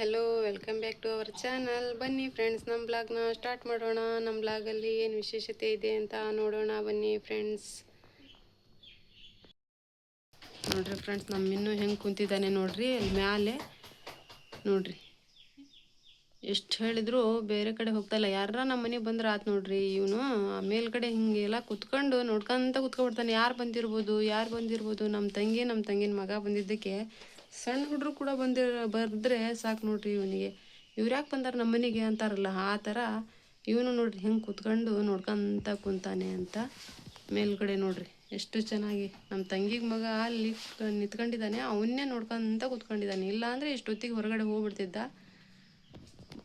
Hello, welcome back to our channel. ಬನ್ನಿ friends, ನಮ್ಮ ಬ್ಲಾಗ್ನ ಸ್ಟಾರ್ಟ್ ಮಾಡೋಣ. ನಮ್ಮ ಬ್ಲಾಗಲ್ಲಿ ಏನು ವಿಶೇಷತೆ ಇದೆ ಅಂತ ನೋಡೋಣ. ಬನ್ನಿ ಫ್ರೆಂಡ್ಸ್. ನೋಡ್ರಿ ಫ್ರೆಂಡ್ಸ್, ನಮ್ಮ ಇನ್ನೂ ಹೆಂಗೆ ಕುಂತಿದ್ದಾನೆ ನೋಡ್ರಿ, ಅಲ್ಲಿ ಮ್ಯಾಲೆ ನೋಡ್ರಿ. ಎಷ್ಟು ಹೇಳಿದ್ರು ಬೇರೆ ಕಡೆ ಹೋಗ್ತಾಯಿಲ್ಲ. ಯಾರ ನಮ್ಮ ಮನೆಗೆ ಬಂದ್ರೆ ಆತು ನೋಡ್ರಿ. ಇವನು ಮೇಲ್ಗಡೆ ಹಿಂಗೆಲ್ಲ ಕುತ್ಕೊಂಡು ನೋಡ್ಕೊಂತ ಕುತ್ಕೊಬಿಡ್ತಾನೆ. ಯಾರು ಬಂದಿರ್ಬೋದು. ನಮ್ಮ ತಂಗಿನ ಮಗ ಬಂದಿದ್ದಕ್ಕೆ ಸಣ್ಣ ಹುಡ್ರು ಕೂಡ ಬರ್ದ್ರೆ ಸಾಕು ನೋಡ್ರಿ ಇವನಿಗೆ. ಇವ್ರು ಯಾಕೆ ಬಂದಾರ ನಮ್ಮ ಮನೆಗೆ ಅಂತಾರಲ್ಲ, ಆ ಥರ ಇವನು ನೋಡ್ರಿ ಹೆಂಗೆ ಕುತ್ಕೊಂಡು ನೋಡ್ಕೊಂತ ಕುಂತಾನೆ ಅಂತ. ಮೇಲ್ಗಡೆ ನೋಡ್ರಿ ಎಷ್ಟು ಚೆನ್ನಾಗಿ ನಮ್ಮ ತಂಗಿಗೆ ಮಗ ಅಲ್ಲಿ ನಿಂತ್ಕೊಂಡಿದ್ದಾನೆ, ಅವನ್ನೇ ನೋಡ್ಕೊಂತ ಕುತ್ಕೊಂಡಿದ್ದಾನೆ. ಇಲ್ಲಾಂದರೆ ಇಷ್ಟೊತ್ತಿಗೆ ಹೊರಗಡೆ ಹೋಗ್ಬಿಡ್ತಿದ್ದ.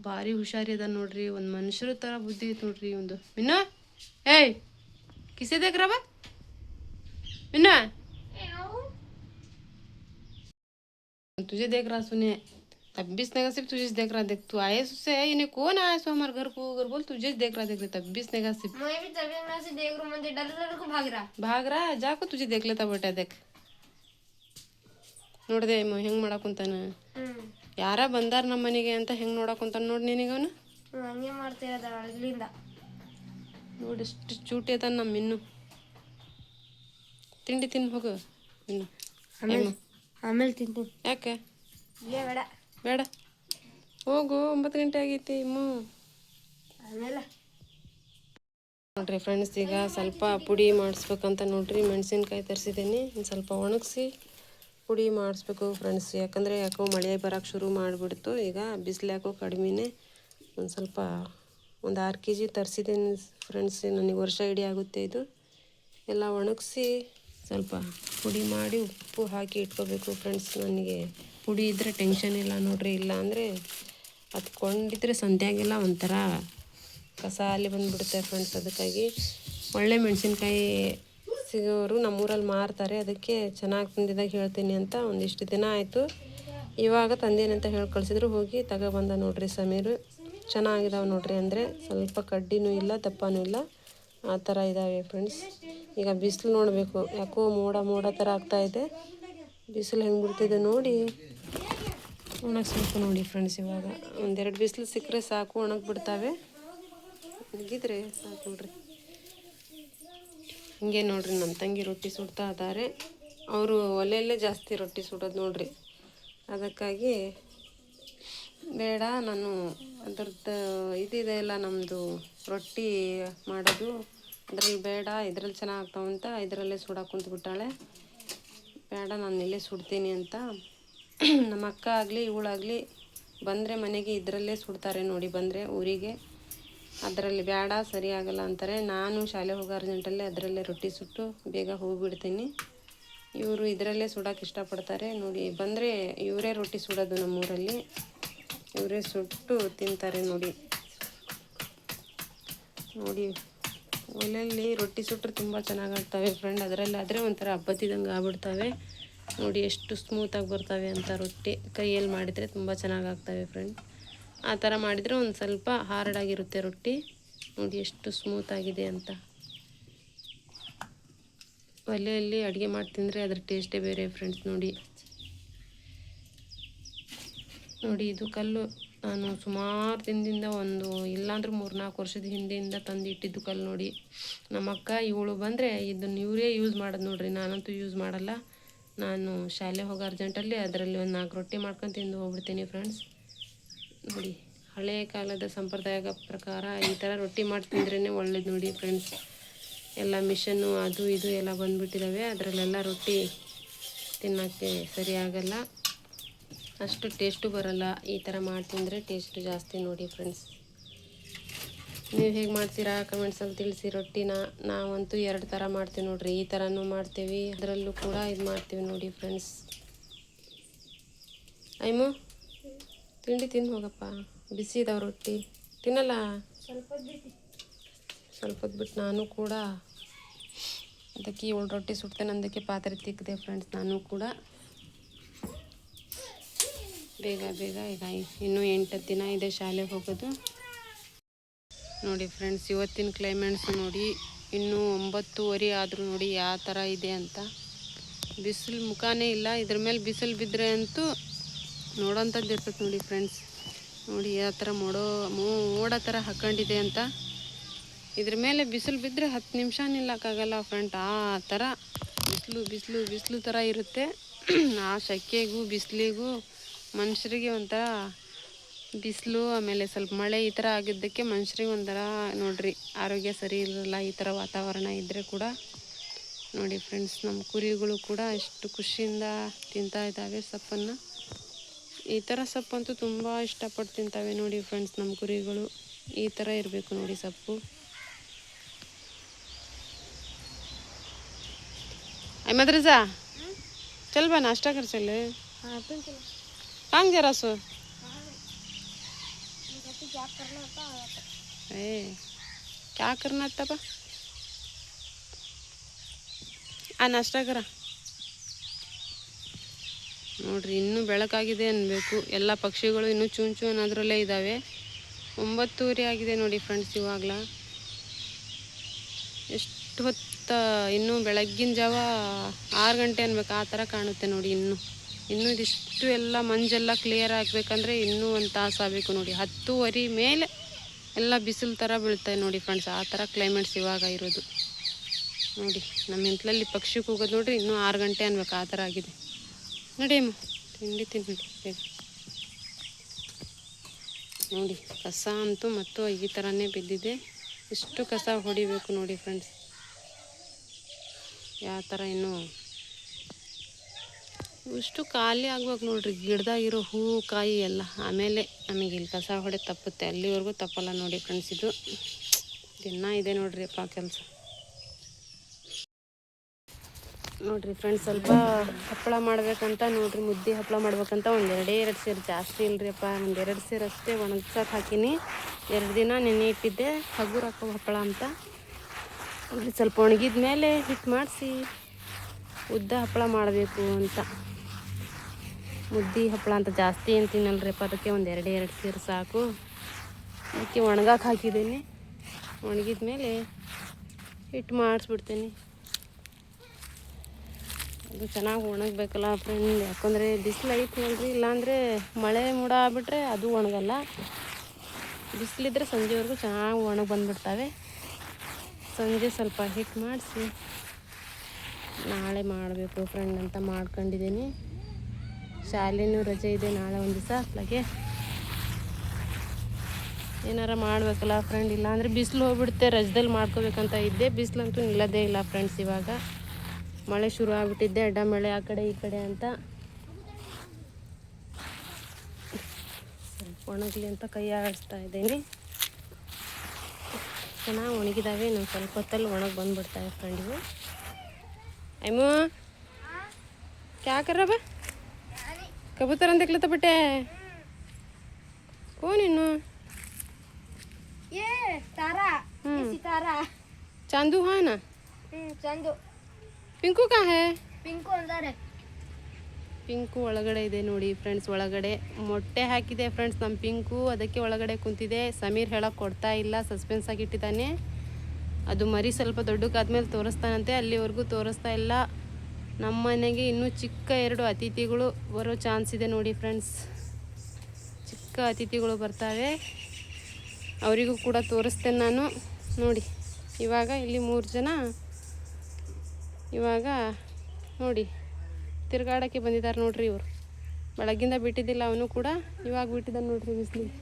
ಭಾರಿ ಹುಷಾರಿದ ನೋಡ್ರಿ, ಒಂದು ಮನುಷ್ಯರ ಥರ ಬುದ್ಧಿ ಐತೆ ನೋಡ್ರಿ ಒಂದು. ಮಿನ್ನು, ಏಯ್ किसे देख रहा है मिन्ना? तुझे देख रहा सुने, तब भी स्नेहा सिर्फ तुझे देख रहा. देख तू आए उससे, इन्हें कौन आया सो हमारे घर को, अगर बोल तुझे देख रहा. तब भी स्नेहा सिर्फ मैं भी तभी से देख रहा हूं, मुझे डर को भाग रहा जाको तुझे देख लेता बेटा. देख ನೋಡಿದೆ ಹೆಂಗೆ ಮಾಡಾಕುಂತಾನ. ಯಾರ ಬಂದಾರ ನಮ್ಮ ಮನೆಗೆ ಅಂತ ಹೆಂಗೆ ನೋಡಾಕುಂತಾನ ನೋಡಿ ನಿನಗವನು. ಹಂಗೆ ಮಾಡ್ತಿರೋದ ಅಲ್ಲಿಂದ ನೋಡಿ. ಎಷ್ಟು ಚೂಟಿ ಅದ ನಮ್ಮ ಇನ್ನು. ತಿಂಡಿ ತಿನ್ನು ಹೋಗು ಇನ್ನು. ಆಮೇಲೆ ತಿಂತೀನಿ. ಯಾಕೆ ಬೇಡ ಹೋಗು, 9 ಗಂಟೆ ಆಗೈತಿ ಇಮ್ಮು. ಆಮೇಲೆ ನೋಡ್ರಿ ಫ್ರೆಂಡ್ಸ್, ಈಗ ಸ್ವಲ್ಪ ಪುಡಿ ಮಾಡಿಸ್ಬೇಕಂತ ನೋಡ್ರಿ. ಮೆಣಸಿನ್ಕಾಯಿ ತರಿಸಿದ್ದೀನಿ, ಒಂದು ಸ್ವಲ್ಪ ಒಣಗಿಸಿ ಪುಡಿ ಮಾಡಿಸ್ಬೇಕು ಫ್ರೆಂಡ್ಸ್. ಯಾಕಂದರೆ ಯಾಕೋ ಮಳೆ ಬರೋಕ್ಕೆ ಶುರು ಮಾಡಿಬಿಡ್ತು. ಈಗ ಬಿಸಿಲು ಯಾಕೋ ಕಡಿಮೆನೇ. ಒಂದು 6 kg ತರಿಸಿದ್ದೀನಿ ಫ್ರೆಂಡ್ಸ್. ನನಗೆ ವರ್ಷ ಇಡೀ ಆಗುತ್ತೆ ಇದು. ಎಲ್ಲ ಒಣಗಿಸಿ ಸ್ವಲ್ಪ ಪುಡಿ ಮಾಡಿ ಉಪ್ಪು ಹಾಕಿ ಇಟ್ಕೋಬೇಕು ಫ್ರೆಂಡ್ಸ್. ನನಗೆ ಪುಡಿ ಇದ್ದರೆ ಟೆನ್ಷನ್ ಇಲ್ಲ ನೋಡ್ರಿ. ಇಲ್ಲ ಅಂದರೆ ಹತ್ಕೊಂಡಿದ್ರೆ ಸಂಧ್ಯಾಗೆಲ್ಲ ಒಂಥರ ಕಸ ಅಲ್ಲಿ ಬಂದುಬಿಡುತ್ತೆ ಫ್ರೆಂಡ್ಸ್. ಅದಕ್ಕಾಗಿ ಒಳ್ಳೆ ಮೆಣಸಿನ್ಕಾಯಿ ಸಿಗೋರು ನಮ್ಮೂರಲ್ಲಿ ಮಾರ್ತಾರೆ. ಅದಕ್ಕೆ ಚೆನ್ನಾಗಿ ತಂದಿದ್ದಾಗ ಹೇಳ್ತೀನಿ ಅಂತ ಒಂದಿಷ್ಟು ದಿನ ಆಯಿತು. ಇವಾಗ ತಂದೇನೆ ಅಂತ ಹೇಳಿ ಕಳಿಸಿದ್ರು. ಹೋಗಿ ತಗೊಬಂದ ನೋಡ್ರಿ ಸಮೀರು. ಚೆನ್ನಾಗಿದ್ದಾವೆ ನೋಡ್ರಿ. ಅಂದರೆ ಸ್ವಲ್ಪ ಕಡ್ಡಿನೂ ಇಲ್ಲ, ದಪ್ಪನೂ ಇಲ್ಲ, ಆ ಥರ ಇದ್ದಾವೆ ಫ್ರೆಂಡ್ಸ್. ಈಗ ಬಿಸಿಲು ನೋಡಬೇಕು, ಯಾಕೋ ಮೋಡ ಥರ ಆಗ್ತಾಯಿದೆ. ಬಿಸಿಲು ಹೆಂಗೆ ಬಿಡ್ತಿದೆ ನೋಡಿ. ಒಣಗಿಸ್ಬೇಕು ನೋಡಿ ಫ್ರೆಂಡ್ಸ್. ಇವಾಗ 1-2 ಬಿಸಿಲು ಸಿಕ್ಕರೆ ಸಾಕು, ಒಣಗಿಬಿಡ್ತಾವೆ. ಒಣಗಿದ್ರೆ ಸಾಕು ನೋಡ್ರಿ. ಹಿಂಗೆ ನೋಡ್ರಿ, ನಮ್ಮ ತಂಗಿ ರೊಟ್ಟಿ ಸುಡ್ತಾ ಇದ್ದಾರೆ. ಅವರು ಒಲೆಯಲ್ಲೇ ಜಾಸ್ತಿ ರೊಟ್ಟಿ ಸುಡೋದು ನೋಡ್ರಿ. ಅದಕ್ಕಾಗಿ ಬೇಡ, ನಾನು ಅದ್ರದ್ದು ಇದಿದೆ ಇಲ್ಲ ನಮ್ಮದು ರೊಟ್ಟಿ ಮಾಡೋದು, ಅದರಲ್ಲಿ ಬೇಡ, ಇದರಲ್ಲಿ ಚೆನ್ನಾಗ್ತಾವಂತ ಇದರಲ್ಲೇ ಸುಡಕ್ಕೆ ಕುಂತ್ಬಿಟ್ಟಾಳೆ. ಬೇಡ, ನಾನು ಇಲ್ಲೇ ಸುಡ್ತೀನಿ ಅಂತ. ನಮ್ಮ ಅಕ್ಕ ಆಗಲಿ ಇವಳಾಗಲಿ ಬಂದರೆ ಮನೆಗೆ ಇದರಲ್ಲೇ ಸುಡ್ತಾರೆ ನೋಡಿ. ಬಂದರೆ ಊರಿಗೆ ಅದರಲ್ಲಿ ಬೇಡ, ಸರಿ ಆಗಲ್ಲ ಅಂತಾರೆ. ನಾನು ಶಾಲೆ ಹೋಗೋ ಅರ್ಜೆಂಟಲ್ಲೇ ಅದರಲ್ಲೇ ರೊಟ್ಟಿ ಸುಟ್ಟು ಬೇಗ ಹೋಗಿಬಿಡ್ತೀನಿ. ಇವರು ಇದರಲ್ಲೇ ಸುಡೋಕೆ ಇಷ್ಟಪಡ್ತಾರೆ ನೋಡಿ. ಬಂದರೆ ಇವರೇ ರೊಟ್ಟಿ ಸುಡೋದು ನಮ್ಮೂರಲ್ಲಿ, ಇವರೇ ಸುಟ್ಟು ತಿಂತಾರೆ ನೋಡಿ. ಒಲೆಯಲ್ಲಿ ರೊಟ್ಟಿ ಸುಟ್ಟರೆ ತುಂಬ ಚೆನ್ನಾಗಾಗ್ತವೆ ಫ್ರೆಂಡ್. ಅದರಲ್ಲಿ ಆದರೆ ಒಂಥರ ಹಬ್ಬತ್ತಿದಂಗೆ ಆಗ್ಬಿಡ್ತವೆ ನೋಡಿ. ಎಷ್ಟು ಸ್ಮೂತಾಗಿ ಬರ್ತವೆ ಅಂತ ರೊಟ್ಟಿ. ಕೈಯಲ್ಲಿ ಮಾಡಿದರೆ ತುಂಬ ಚೆನ್ನಾಗಾಗ್ತವೆ ಫ್ರೆಂಡ್. ಆ ಥರ ಮಾಡಿದರೆ ಒಂದು ಸ್ವಲ್ಪ ಹಾರ್ಡಾಗಿರುತ್ತೆ ರೊಟ್ಟಿ ನೋಡಿ, ಎಷ್ಟು ಸ್ಮೂತಾಗಿದೆ ಅಂತ. ಒಲೆಯಲ್ಲಿ ಅಡುಗೆ ಮಾಡಿ ತಿಂದರೆ ಅದ್ರ ಟೇಸ್ಟೇ ಬೇರೆ ಫ್ರೆಂಡ್ಸ್. ನೋಡಿ ಇದು ಕಲ್ಲು ನಾನು ಸುಮಾರು ದಿನದಿಂದ, ಒಂದು ಇಲ್ಲಾಂದ್ರೆ 3-4 ವರ್ಷದ ಹಿಂದೆಯಿಂದ ತಂದು ಇಟ್ಟಿದ್ದು ಕಲ್ಲು ನೋಡಿ. ನಮ್ಮ ಅಕ್ಕ ಇವಳು ಬಂದರೆ ಇದನ್ನು ಇವರೇ ಯೂಸ್ ಮಾಡೋದು ನೋಡ್ರಿ. ನಾನಂತೂ ಯೂಸ್ ಮಾಡಲ್ಲ. ನಾನು ಶಾಲೆ ಹೋಗೋ ಅರ್ಜೆಂಟಲ್ಲಿ ಅದರಲ್ಲಿ ಒಂದು 4 ರೊಟ್ಟಿ ಮಾಡ್ಕೊಂಡು ತಿಂದು ಹೋಗ್ಬಿಡ್ತೀನಿ ಫ್ರೆಂಡ್ಸ್. ನೋಡಿ, ಹಳೆಯ ಕಾಲದ ಸಂಪ್ರದಾಯದ ಪ್ರಕಾರ ಈ ಥರ ರೊಟ್ಟಿ ಮಾಡಿ ತಿಂದ್ರೇ ಒಳ್ಳೇದು ನೋಡಿ ಫ್ರೆಂಡ್ಸ್. ಎಲ್ಲ ಮಿಷನ್ನು ಅದು ಇದು ಎಲ್ಲ ಬಂದುಬಿಟ್ಟಿದ್ದಾವೆ. ಅದರಲ್ಲೆಲ್ಲ ರೊಟ್ಟಿ ತಿನ್ನೋಕ್ಕೆ ಸರಿಯಾಗಲ್ಲ, ಅಷ್ಟು ಟೇಸ್ಟು ಬರೋಲ್ಲ. ಈ ಥರ ಮಾಡಿ ತಿಂದರೆ ಟೇಸ್ಟು ಜಾಸ್ತಿ ನೋಡಿ ಫ್ರೆಂಡ್ಸ್. ನೀವು ಹೇಗೆ ಮಾಡ್ತೀರಾ ಕಮೆಂಟ್ಸಲ್ಲಿ ತಿಳಿಸಿ ರೊಟ್ಟಿನ. ನಾವಂತೂ 2 ಥರ ಮಾಡ್ತೀವಿ ನೋಡಿರಿ. ಈ ಥರನೂ ಮಾಡ್ತೀವಿ, ಅದರಲ್ಲೂ ಕೂಡ ಇದು ಮಾಡ್ತೀವಿ ನೋಡಿ ಫ್ರೆಂಡ್ಸ್. ಐಮು, ತಿಂಡಿ ತಿಂದು ಹೋಗಪ್ಪ, ಬಿಸಿ ಇದಾವೆ ರೊಟ್ಟಿ. ತಿನ್ನಲ್ಲ, ಸ್ವಲ್ಪ ಹೊತ್ತು ಬಿಟ್ಟು ನಾನು ಕೂಡ ಅದಕ್ಕೆ ಇವಳು ರೊಟ್ಟಿ ಸುಡ್ತೇನೆ ಅಂದಕ್ಕೆ ಪಾತ್ರೆ ತಿಕ್ಕಿದೆ ಫ್ರೆಂಡ್ಸ್. ನಾನು ಕೂಡ ಬೇಗ ಈಗ ಇನ್ನೂ 8 ದಿನ ಇದೆ ಶಾಲೆಗೆ ಹೋಗೋದು ನೋಡಿ ಫ್ರೆಂಡ್ಸ್. ಇವತ್ತಿನ ಕ್ಲೈಮೇಟ್ಸ್ ನೋಡಿ, ಇನ್ನೂ 9:30 ಆದರೂ ನೋಡಿ ಯಾವ ಥರ ಇದೆ ಅಂತ. ಬಿಸಿಲು ಮುಖಾನೇ ಇಲ್ಲ. ಇದ್ರ ಮೇಲೆ ಬಿಸಿಲು ಬಿದ್ದರೆ ಅಂತೂ ನೋಡೋಂಥದ್ದು ಇರ್ತದೆ ನೋಡಿ ಫ್ರೆಂಡ್ಸ್. ನೋಡಿ ಯಾವ ಥರ ಮೋಡ ಥರ ಹಾಕ್ಕೊಂಡಿದೆ ಅಂತ. ಇದ್ರ ಮೇಲೆ ಬಿಸಿಲು ಬಿದ್ದರೆ 10 ನಿಮಿಷ ನಿಲ್ಲಕ್ಕಾಗಲ್ಲ ಫ್ರೆಂಡ್. ಆ ಥರ ಬಿಸಿಲು ಥರ ಇರುತ್ತೆ. ಆ ಸೆಕೆಗೂ ಬಿಸಿಲಿಗೂ ಮನುಷ್ಯರಿಗೆ ಒಂಥರ ಬಿಸಿಲು ಆಮೇಲೆ ಸ್ವಲ್ಪ ಮಳೆ ಈ ಥರ ಆಗಿದ್ದಕ್ಕೆ ಮನುಷ್ಯರಿಗೆ ಒಂಥರ ನೋಡ್ರಿ ಆರೋಗ್ಯ ಸರಿ ಇರಲ್ಲ. ಈ ಥರ ವಾತಾವರಣ ಇದ್ದರೆ ಕೂಡ ನೋಡಿ ಫ್ರೆಂಡ್ಸ್, ನಮ್ಮ ಕುರಿಗಳು ಕೂಡ ಎಷ್ಟು ಖುಷಿಯಿಂದ ತಿಂತಾ ಇದ್ದಾವೆ ಸೊಪ್ಪನ್ನು. ಈ ಥರ ಸೊಪ್ಪಂತೂ ತುಂಬ ಇಷ್ಟಪಟ್ಟು ತಿಂತಾವೆ ನೋಡಿ ಫ್ರೆಂಡ್ಸ್ ನಮ್ಮ ಕುರಿಗಳು. ಈ ಥರ ಇರಬೇಕು ನೋಡಿ ಸೊಪ್ಪು. मदरसा चल बा नाश्ता कर चले। कहाँ जरा सो क्या करना था बा ಆ ನಾಷ್ಟ ಕರ ನೋಡ್ರಿ. ಇನ್ನೂ ಬೆಳಕಾಗಿದೆ ಅನ್ಬೇಕು. ಎಲ್ಲ ಪಕ್ಷಿಗಳು ಇನ್ನೂ ಚೂಂಚು ಅನ್ನೋದ್ರಲ್ಲೇ ಇದ್ದಾವೆ. 9:30 ಆಗಿದೆ ನೋಡಿ ಫ್ರೆಂಡ್ಸ್. ಇವಾಗಲ ಎಷ್ಟು ಹೊತ್ತು ಇನ್ನೂ ಬೆಳಗ್ಗಿನ ಜಾವ 6 ಗಂಟೆ ಅನ್ಬೇಕು ಆ ಥರ ಕಾಣುತ್ತೆ ನೋಡಿ. ಇನ್ನೂ ಇದಿಷ್ಟು ಎಲ್ಲ ಮಂಜೆಲ್ಲ ಕ್ಲಿಯರ್ ಆಗಬೇಕಂದ್ರೆ ಇನ್ನೂ 1 ತಾಸು ಆಗಬೇಕು ನೋಡಿ. 10:30 ಮೇಲೆ ಎಲ್ಲ ಬಿಸಿಲು ಥರ ಬೀಳ್ತಾವೆ ನೋಡಿ ಫ್ರೆಂಡ್ಸ್. ಆ ಥರ ಕ್ಲೈಮೇಟ್ಸ್ ಇವಾಗ ಇರೋದು ನೋಡಿ. ನಮ್ಮ ಇಂಟ್ಲಲ್ಲಿ ಪಕ್ಷಿ ಕೂಗೋದು ನೋಡ್ರಿ. ಇನ್ನೂ 6 ಗಂಟೆ ಅನ್ಬೇಕು ಆ ಥರ ಆಗಿದೆ ನೋಡಿ. ಅಮ್ಮ ತಿಂಡಿ ತಿನ್ನಿ ಬೇಗ ನೋಡಿ. ಕಸ ಅಂತೂ ಮತ್ತು ಈ ಥರನೇ ಬಿದ್ದಿದೆ. ಇಷ್ಟು ಕಸ ಹೊಡಿಬೇಕು ನೋಡಿ ಫ್ರೆಂಡ್ಸ್. ಯಾವ ಥರ ಇನ್ನೂ ಇಷ್ಟು ಖಾಲಿ ಆಗ್ಬೇಕು ನೋಡ್ರಿ ಗಿಡದಾಗಿರೋ ಹೂವು ಕಾಯಿ ಎಲ್ಲ. ಆಮೇಲೆ ನಮಗೆ ಇಲ್ಲಿ ಕಸ ಹೊಡೆ ತಪ್ಪುತ್ತೆ. ಅಲ್ಲಿವರೆಗೂ ತಪ್ಪಲ್ಲ ನೋಡಿ ಫ್ರೆಂಡ್ಸ್. ಇದು ದಿನ ಇದೆ ನೋಡ್ರಿ ಅಪ್ಪ ಕೆಲಸ. ನೋಡ್ರಿ ಫ್ರೆಂಡ್ಸ್, ಸ್ವಲ್ಪ ಹಪ್ಪಳ ಮಾಡ್ಬೇಕಂತ ನೋಡ್ರಿ. ಮುದ್ದೆ ಹಪ್ಪಳ ಮಾಡ್ಬೇಕಂತ 2 ಸೇರು, ಜಾಸ್ತಿ ಇಲ್ರಿ ಅಪ್ಪ. 2 ಸೇರು ಅಷ್ಟೇ ಒಣಗ್ಸಕ್ಕೆ ಹಾಕಿನಿ. 2 ದಿನ ನೆನೆ ಇಟ್ಟಿದ್ದೆ ಹಗುರ ಹಾಕೋ ಹಪ್ಪಳ ಅಂತ. ನೋಡ್ರಿ ಸ್ವಲ್ಪ ಒಣಗಿದ ಮೇಲೆ ಹಿಟ್ಟು ಮಾಡಿಸಿ ಉದ್ದ ಹಪ್ಪಳ ಮಾಡಬೇಕು ಅಂತ. ಮುದ್ದೆ ಹಪ್ಪಳ ಅಂತ ಜಾಸ್ತಿ ಏನು ತಿನ್ನಲ್ರಿ ಅಪ್ಪ. ಅದಕ್ಕೆ 2 ಸೇರು ಸಾಕು. ಅದಕ್ಕೆ ಒಣಗಕ್ಕೆ ಹಾಕಿದ್ದೀನಿ. ಒಣಗಿದ ಮೇಲೆ ಹಿಟ್ಟು ಮಾಡಿಸ್ಬಿಡ್ತೀನಿ. ಅದು ಚೆನ್ನಾಗಿ ಒಣಗಬೇಕಲ್ಲ ಫ್ರೆಂಡ್. ಯಾಕಂದರೆ ಬಿಸಿಲು ಐತೆ ನೋಡ್ರಿ. ಇಲ್ಲಾಂದರೆ ಮಳೆ ಮೋಡ ಆಗ್ಬಿಟ್ರೆ ಅದು ಒಣಗಲ್ಲ. ಬಿಸಿಲಿದ್ರೆ ಸಂಜೆವರೆಗೂ ಚೆನ್ನಾಗಿ ಒಣಗಿ ಬಂದುಬಿಡ್ತವೆ. ಸಂಜೆ ಸ್ವಲ್ಪ ಹಿಟ್ಟು ಮಾಡಿಸಿ ನಾಳೆ ಮಾಡಬೇಕು ಫ್ರೆಂಡ್ ಅಂತ ಮಾಡ್ಕೊಂಡಿದ್ದೀನಿ. ಶಾಲೆನೂ ರಜೆ ಇದೆ ನಾಳೆ ಒಂದು ದಿವಸ. ಅట్లాಗೆ ಏನಾರ ಮಾಡಬೇಕಲ್ಲ ಫ್ರೆಂಡ್. ಇಲ್ಲಾಂದರೆ ಬಿಸಿಲು ಹೋಗ್ಬಿಡುತ್ತೆ. ರಜದಲ್ಲಿ ಮಾಡ್ಕೋಬೇಕಂತ ಇದ್ದೆ. ಬಿಸಿಲಂತೂ ನಿಲ್ಲೋದೇ ಇಲ್ಲ ಫ್ರೆಂಡ್ಸ್. ಇವಾಗ ಮಳೆ ಶುರು ಆಗಿಬಿಟ್ಟಿದ್ದೆ. ಅಡ್ಡ ಮಳೆ ಆ ಕಡೆ ಈ ಕಡೆ ಅಂತ. ಸ್ವಲ್ಪ ಒಣಗಲಿ ಅಂತ ಕೈ ಆಡಿಸ್ತಾ ಇದ್ದೀನಿ. ಚೆನ್ನಾಗಿ ಒಣಗಿದಾವೆ. ನಾನು ಸ್ವಲ್ಪ ಹೊತ್ತಲ್ಲಿ ಒಣಗಿ ಬಂದುಬಿಡ್ತಾವೆ ಫ್ರೆಂಡ್ ಇವು. ಅಯ್ಯೋ ಕ್ಯಾ ಕರ ಬಾ ಕಬೂತರ ಅಂತ ಕ್ಲತ್ತ ಬಿಟ್ಟೆ कौन इन्नु ये तारा ये सितारा चांदू है ना चांदू पिंकू कहाँ है पिंकू अंदर है ಪಿಂಕು ಒಳಗಡೆ ಇದೆ ನೋಡಿ ಫ್ರೆಂಡ್ಸ್. ಒಳಗಡೆ ಮೊಟ್ಟೆ ಹಾಕಿದೆ ಫ್ರೆಂಡ್ಸ್ ನಮ್ಮ ಪಿಂಕು. ಅದಕ್ಕೆ ಒಳಗಡೆ ಕುಂತಿದೆ. ಸಮೀರ್ ಹೇಳೋಕ್ಕೆ ಕೊಡ್ತಾ ಇಲ್ಲ, ಸಸ್ಪೆನ್ಸ್ ಆಗಿಟ್ಟಿದ್ದಾನೆ. ಅದು ಮರಿ ಸ್ವಲ್ಪ ದೊಡ್ಡಕ್ಕಾದ್ಮೇಲೆ ತೋರಿಸ್ತಾನಂತೆ. ಅಲ್ಲಿವರೆಗೂ ತೋರಿಸ್ತಾ ಇಲ್ಲ. ನಮ್ಮ ಮನೆಗೆ ಇನ್ನೂ ಚಿಕ್ಕ 2 ಅತಿಥಿಗಳು ಬರೋ ಚಾನ್ಸ್ ಇದೆ ನೋಡಿ ಫ್ರೆಂಡ್ಸ್. ಚಿಕ್ಕ ಅತಿಥಿಗಳು ಬರ್ತಾವೆ. ಅವರಿಗೂ ಕೂಡ ತೋರಿಸ್ತೇನೆ ನಾನು ನೋಡಿ. ಇವಾಗ ಇಲ್ಲಿ 3 ಜನ ಇವಾಗ ನೋಡಿ ತಿರುಗಾಡೋಕ್ಕೆ ಬಂದಿದ್ದಾರೆ ನೋಡ್ರಿ. ಇವರು ಬೆಳಗ್ಗಿಂದ ಬಿಟ್ಟಿದ್ದಿಲ್ಲ. ಅವನು ಕೂಡ ಇವಾಗ ಬಿಟ್ಟಿದ್ದಾನೆ ನೋಡ್ರಿ ಬಿಸಿಲಿಗೆ.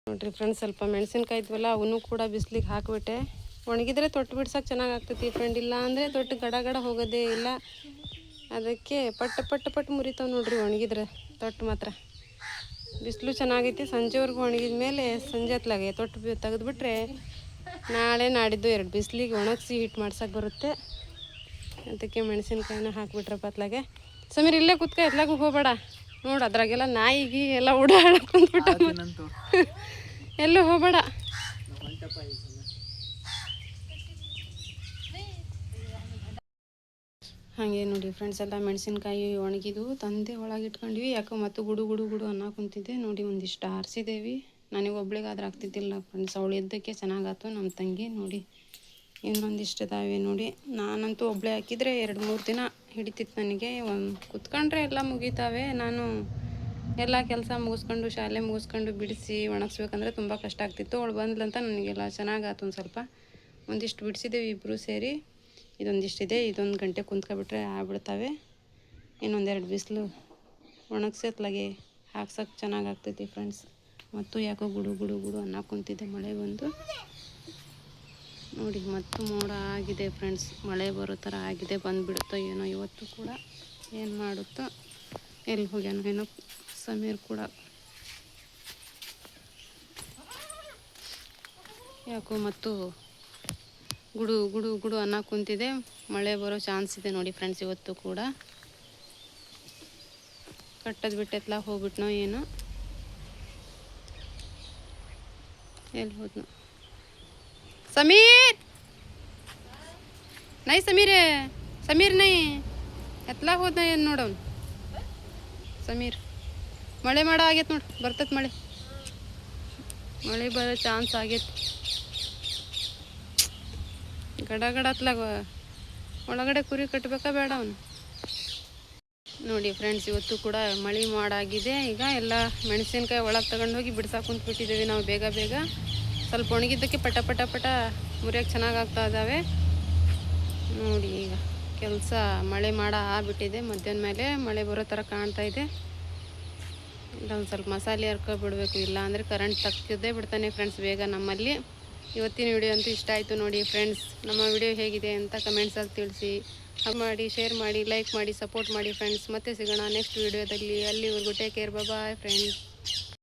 ನೋಡ್ರಿ ಫ್ರೆಂಡ್ಸ್, ಸ್ವಲ್ಪ ಮೆಣಸಿನ್ಕಾಯಿ ಇದ್ವಲ್ಲ ಅವನು ಕೂಡ ಬಿಸಿಲಿಗೆ ಹಾಕಿಬಿಟ್ಟೆ. ಒಣಗಿದ್ರೆ ತೊಟ್ಟು ಬಿಡ್ಸೋಕೆ ಚೆನ್ನಾಗಿ ಆಗ್ತೈತಿ ಫ್ರೆಂಡ್. ಇಲ್ಲ ಅಂದರೆ ತೊಟ್ಟು ಗಡ ಹೋಗೋದೇ ಇಲ್ಲ. ಅದಕ್ಕೆ ಪಟ್ಟು ಮುರಿತಾವೆ ನೋಡ್ರಿ ಒಣಗಿದ್ರೆ ತೊಟ್ಟು ಮಾತ್ರ. ಬಿಸಿಲು ಚೆನ್ನಾಗೈತಿ. ಸಂಜೆವರೆಗೂ ಒಣಗಿದ ಮೇಲೆ ಸಂಜೆ ಹೊತ್ಲಾಗೆ ತೊಟ್ಟು ತೆಗೆದುಬಿಟ್ರೆ ನಾಳೆ ನಾಡಿದ್ದು 2 ಬಿಸಿಲಿಗೆ ಒಣಗಿಸಿ ಹಿಟ್ಟು ಮಾಡ್ಸೋಕೆ ಬರುತ್ತೆ. ಅದಕ್ಕೆ ಮೆಣಸಿನ್ಕಾಯಿನ ಹಾಕಿಬಿಟ್ರಪ್ಪ ಅತ್ಲಾಗೆ. ಸಮೀರ್ ಇಲ್ಲೇ ಕುತ್ಕ, ಎತ್ಲಾಗೂ ಹೋಗಬೇಡ. ನೋಡು ಅದ್ರಾಗೆಲ್ಲ ನಾಯಿಗಿ ಎಲ್ಲ ಓಡಾಡಕ್ಕೆ ಕುಂತ್ಬಿಟ್ಟ. ಎಲ್ಲೂ ಹೋಗಬೇಡ. ಹಾಗೆ ನೋಡಿ ಫ್ರೆಂಡ್ಸ್, ಎಲ್ಲ ಮೆಣಸಿನ್ಕಾಯಿ ಒಣಗಿದ್ವು ತಂದೆ ಒಳಗೆ ಇಟ್ಕೊಂಡ್ವಿ. ಯಾಕೋ ಮತ್ತು ಗುಡು ಅನ್ನೋ ಕುಂತಿದ್ದೆ ನೋಡಿ. ಒಂದಿಷ್ಟು ಆರಿಸಿದ್ದೇವೆ. ನನಗೆ ಒಬ್ಳಿಗಾದ್ರೆ ಆಗ್ತಿದ್ದಿಲ್ಲ ಫ್ರೆಂಡ್ಸ್. ಅವಳು ಇದ್ದಕ್ಕೆ ಚೆನ್ನಾಗಾಯ್ತು. ನಮ್ಮ ತಂಗಿ ನೋಡಿ ಇನ್ನೊಂದಿಷ್ಟು ಇದಾವೆ ನೋಡಿ. ನಾನಂತೂ ಒಬ್ಬಳೆ ಹಾಕಿದರೆ 2-3 ದಿನ ಹಿಡಿತಿತ್ತು ನನಗೆ. ಕುತ್ಕೊಂಡ್ರೆ ಎಲ್ಲ ಮುಗಿತಾವೆ. ನಾನು ಎಲ್ಲ ಕೆಲಸ ಮುಗಿಸ್ಕೊಂಡು ಶಾಲೆ ಮುಗಿಸ್ಕೊಂಡು ಬಿಡಿಸಿ ಒಣಗಿಸ್ಬೇಕಂದ್ರೆ ತುಂಬ ಕಷ್ಟ ಆಗ್ತಿತ್ತು. ಅವಳು ಬಂದ್ಲಂತ ನನಗೆಲ್ಲ ಚೆನ್ನಾಗಾತು. ಒಂದು ಸ್ವಲ್ಪ ಒಂದಿಷ್ಟು ಬಿಡಿಸಿದ್ದೇವೆ ಇಬ್ಬರು ಸೇರಿ. ಇದೊಂದಿಷ್ಟಿದೆ, ಇದೊಂದು ಗಂಟೆ ಕುಂತ್ಕೊಬಿಟ್ರೆ ಆಗ್ಬಿಡ್ತವೆ. ಇನ್ನೊಂದೆರಡು ಬಿಸಿಲು ಒಣಗಿಸಿ ಅತ್ಲಾಗೆ ಹಾಕ್ಸೋಕೆ ಚೆನ್ನಾಗಾಗ್ತೈತಿ ಫ್ರೆಂಡ್ಸ್. ಮತ್ತು ಯಾಕೋ ಗುಡು ಗುಡು ಗುಡು ಅನ್ನ ಕುಂತಿದೆ ಮಳೆ ಬಂದು. ನೋಡಿ ಮತ್ತು ಮೋಡ ಆಗಿದೆ ಫ್ರೆಂಡ್ಸ್, ಮಳೆ ಬರೋ ಥರ ಆಗಿದೆ. ಬಂದುಬಿಡುತ್ತೋ ಏನೋ ಇವತ್ತು ಕೂಡ, ಏನು ಮಾಡುತ್ತೋ, ಎಲ್ಲಿ ಹೋಗ್ಯಾನೋ ಏನೋ ಸಮೀರ್ ಕೂಡ. ಯಾಕೋ ಮತ್ತು ಗುಡು ಗುಡು ಗುಡು ಅನ್ನ ಕುಂತಿದೆ. ಮಳೆ ಬರೋ ಚಾನ್ಸ್ ಇದೆ ನೋಡಿ ಫ್ರೆಂಡ್ಸ್ ಇವತ್ತು ಕೂಡ. ಕಟ್ಟೋದು ಬಿಟ್ಟೆತ್ಲ ಹೋಗ್ಬಿಟ್ನೋ ಏನೋ, ಎಲ್ಲಿ ಹೋದ್ನೋ ಸಮೀರ್. ನೈ ಸಮೀರ್, ಸಮೀರ್ ನೈ ಎತ್ಲಾಗ ಹೋದ್ನ ಏನು ನೋಡವ್ನು ಸಮೀರ್. ಮಳೆ ಮಾಡೋ ಆಗೈತೆ ನೋಡಿ, ಬರ್ತೈತೆ ಮಳೆ. ಮಳೆ ಬರೋ ಚಾನ್ಸ್ ಆಗೈತೆ. ಗಡ ಗಡ ಹತ್ಲಾಗ ಒಳಗಡೆ ಕುರಿ ಕಟ್ಟಬೇಕಾ ಬೇಡ ಅವನು. ನೋಡಿ ಫ್ರೆಂಡ್ಸ್ ಇವತ್ತು ಕೂಡ ಮಳೆ ಮಾಡಾಗಿದೆ. ಈಗ ಎಲ್ಲ ಮೆಣಸಿನ್ಕಾಯಿ ಒಳಗೆ ತಗೊಂಡೋಗಿ ಬಿಡ್ಸಾಕ ಕುಂತ್ಬಿಟ್ಟಿದ್ದೀವಿ ನಾವು ಬೇಗ ಬೇಗ. ಸ್ವಲ್ಪ ಒಣಗಿದ್ದಕ್ಕೆ ಪಟ ಪಟ ಪಟ ಮುರಿಯೋಕೆ ಚೆನ್ನಾಗಿ ಆಗ್ತಾ ಇದ್ದಾವೆ ನೋಡಿ. ಈಗ ಕೆಲಸ ಮಳೆ ಮಾಡ ಆಗ್ಬಿಟ್ಟಿದೆ. ಮಧ್ಯಾಹ್ನ ಮೇಲೆ ಮಳೆ ಬರೋ ಥರ ಕಾಣ್ತಾ ಇದೆ. ಇಲ್ಲ ಒಂದು ಸ್ವಲ್ಪ ಮಸಾಲೆ ಹರ್ಕೊಬಿಡ್ಬೇಕು, ಇಲ್ಲ ಅಂದರೆ ಕರೆಂಟ್ ತಕ್ಕದೇ ಬಿಡ್ತಾನೆ ಫ್ರೆಂಡ್ಸ್ ಬೇಗ ನಮ್ಮಲ್ಲಿ. ಇವತ್ತಿನ ವಿಡಿಯೋ ಅಂತೂ ಇಷ್ಟ ಆಯಿತು ನೋಡಿ ಫ್ರೆಂಡ್ಸ್. ನಮ್ಮ ವಿಡಿಯೋ ಹೇಗಿದೆ ಅಂತ ಕಮೆಂಟ್ಸಲ್ಲಿ ತಿಳಿಸಿ. ಮಾಡಿ, ಶೇರ್ ಮಾಡಿ, ಲೈಕ್ ಮಾಡಿ, ಸಪೋರ್ಟ್ ಮಾಡಿ ಫ್ರೆಂಡ್ಸ್. ಮತ್ತೆ ಸಿಗೋಣ ನೆಕ್ಸ್ಟ್ ವಿಡಿಯೋದಲ್ಲಿ. ಅಲ್ಲಿವರೆಗೂ ಟೇಕ್ ಕೇರ್, ಬಾಯ್ ಫ್ರೆಂಡ್ಸ್.